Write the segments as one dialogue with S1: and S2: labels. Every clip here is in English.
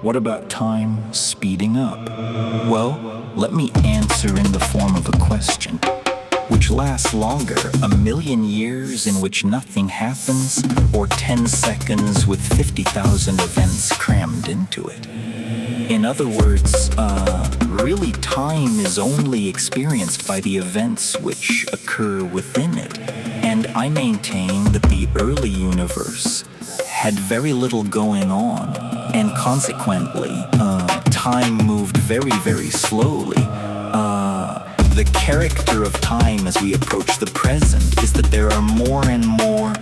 S1: What about time speeding up? Well, let me answer in the form of a question. Which lasts longer, 1,000,000 years in which nothing happens, or 10 seconds with 50,000 events crammed into it? In other words, really time is only experienced by the events which occur within it. And I maintain that the early universe had very little going on, and consequently, time moved very, very slowly. The character of time as we approach the present is that there are more and more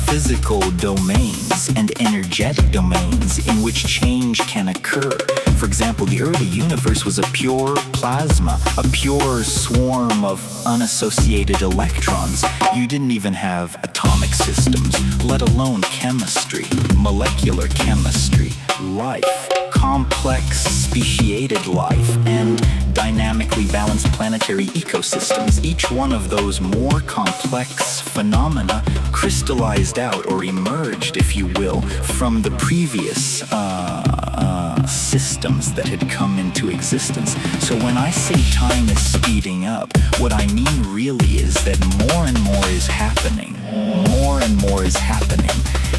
S1: physical domains and energetic domains in which change can occur. For example, the early universe was a pure plasma, a pure swarm of unassociated electrons. You didn't even have atomic systems, let alone chemistry, molecular chemistry, life, complex speciated life, and dynamically balanced planetary ecosystems. Each one of those more complex phenomena crystallized out or emerged, if you will, from the previous systems that had come into existence. So when I say time is speeding up, what I mean really is that more and more is happening. More and more is happening.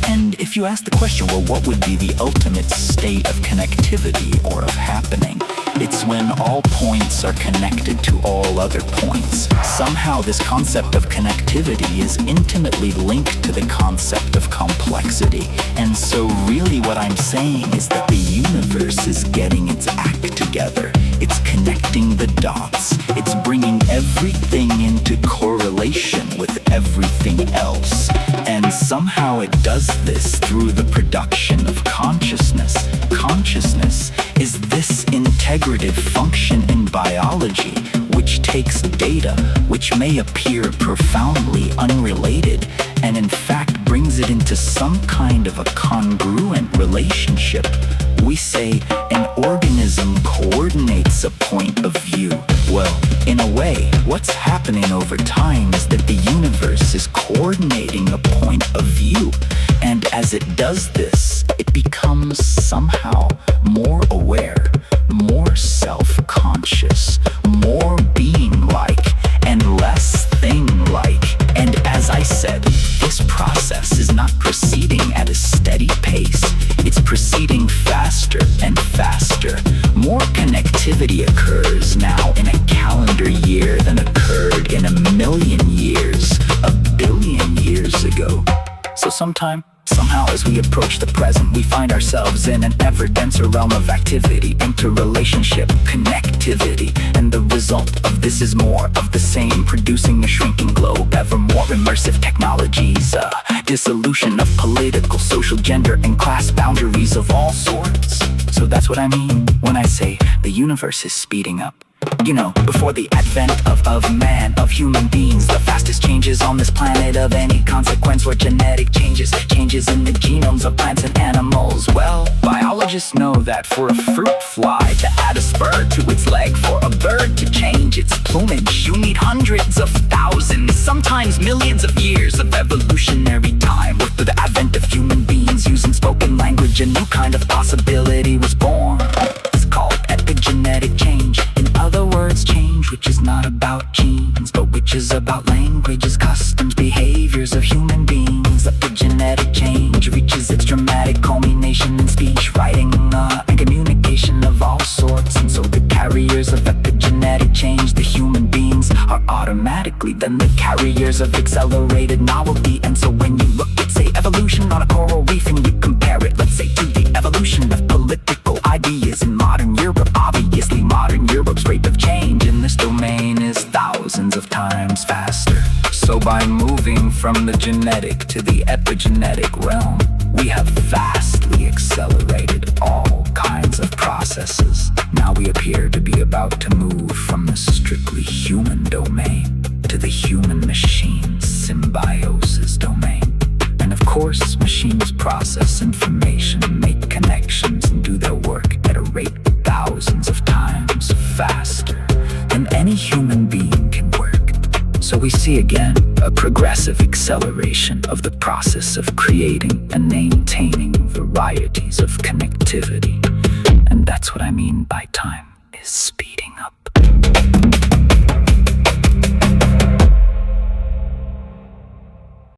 S1: And if you ask the question, well, what would be the ultimate state of connectivity or of happening? It's when all points are connected to all other points. Somehow this concept of connectivity is intimately linked to the concept of complexity. And so really what I'm saying is that the universe is getting its act together. It's connecting the dots. It's bringing everything into correlation with everything else. And somehow it does this through the production of consciousness. Consciousness is this integrative function in biology which takes data which may appear profoundly unrelated and in fact brings it into some kind of a congruent relationship. We say an organism coordinates a point of view. Well, in a way, what's happening over time is that the universe is coordinating a point of view. And as it does this, it becomes somehow more aware, more self-conscious, more being-like, and less thing-like. And as I said, this process is not proceeding at a steady pace. It's proceeding faster and faster. More connectivity occurs now in a calendar year than occurred in 1,000,000 years, 1,000,000,000 years ago. So somehow as we approach the present, we find ourselves in an ever denser realm of activity, interrelationship, connectivity. And the result of this is more of the same, producing a shrinking globe, ever more immersive technologies, dissolution of political, social, gender, and class boundaries of all sorts. So that's what I mean when I say the universe is speeding up. You know, before the advent of man, of human beings, the fastest changes on this planet of any consequence were genetic changes in the genomes of plants and animals. Well, biologists know that for a fruit fly to add a spur to its leg, for a bird to change its plumage, you need hundreds of thousands, sometimes millions of years of evolutionary time. With the advent of human beings using spoken language, a new kind of possibility was born. It's called epigenetic change. In other words, change which is not about genes, but which is about languages, customs, behaviors of human beings. Epigenetic change reaches its dramatic culmination in speech, writing, and communication of all sorts. And so the carriers of epigenetic change, the human beings, are automatically then the carriers of accelerated novelty. And so when you look at, say, evolution on a coral reef and you compare it, let's say, to the evolution of political ideas in modern Europe, obviously modern Europe's rate of change in this domain is thousands of times faster. So by moving from the genetic to the epigenetic realm, we have vastly accelerated all kinds of processes. Now we appear to be about to move from the strictly human domain to the human-machine symbiosis domain. And of course, machines process information, make connections, and do their work at a rate thousands of times faster than any human being can work. So we see again a progressive acceleration of the process of creating and maintaining variety varieties of connectivity. And that's what I mean by time is speed.